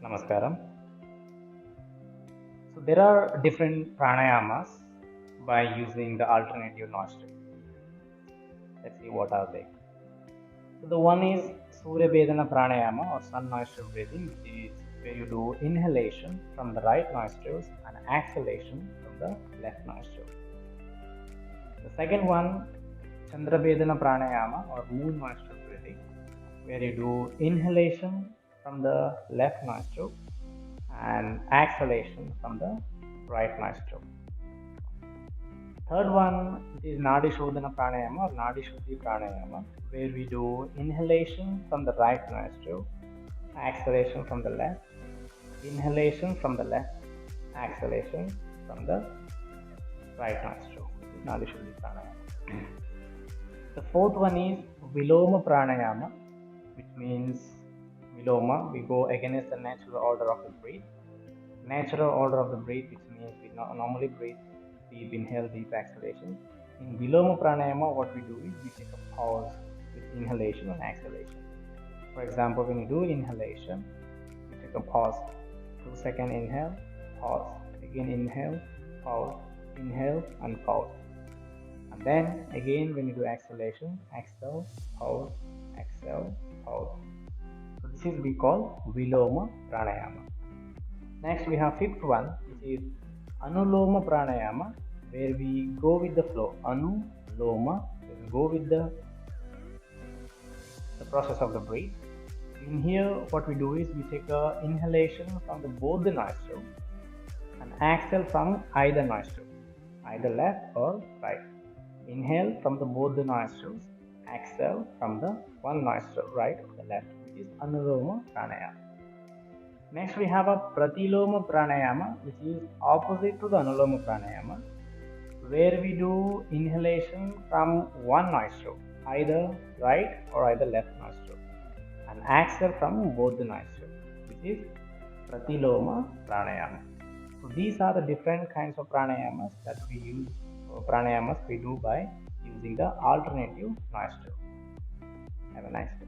Namaskaram. So there are different pranayamas by using the alternative nostrils. Let's see what are they. So the one is Surya Vedana Pranayama or sun nostril breathing, which is where you do inhalation from the right nostrils and exhalation from the left nostril. The second one, Chandra Vedana Pranayama or moon nostril breathing, where you do inhalation from the left nostril and exhalation from the right nostril. Third one is Naadi Pranayama or Naadi Shuddhi Pranayama, where we do inhalation from the right nostril, exhalation from the left, inhalation from the left, exhalation from the right nostril. Naadi Shuddhi Pranayama. The fourth one is Viloma Pranayama, which means Viloma, we go against the natural order of the breath. Natural order of the breath, which means we normally breathe deep inhale, deep exhalation. In Viloma Pranayama, what we do is we take a pause with inhalation and exhalation. For example, when you do inhalation, you take a pause, 2-second inhale, pause, again inhale, pause, inhale and pause. And then again when you do exhalation, exhale, pause, exhale, pause. So this is we call Viloma Pranayama. Next we have fifth one, which is Anuloma Pranayama, where we go with the flow. Anuloma, we go with the process of the breath. In here, what we do is we take a inhalation from both the nostrils and exhale from either nostril, either left or right. Inhale from both the nostrils, exhale from the one nostril, right or the left, which is Anuloma Pranayama. Next we have a Pratiloma Pranayama, which is opposite to the Anuloma Pranayama, where we do inhalation from one nostril, either right or either left nostril, and exhale from both the nostrils, which is Pratiloma Pranayama. So these are the different kinds of pranayamas that we use, pranayamas we do by using the alternative nostril. Have a nice day.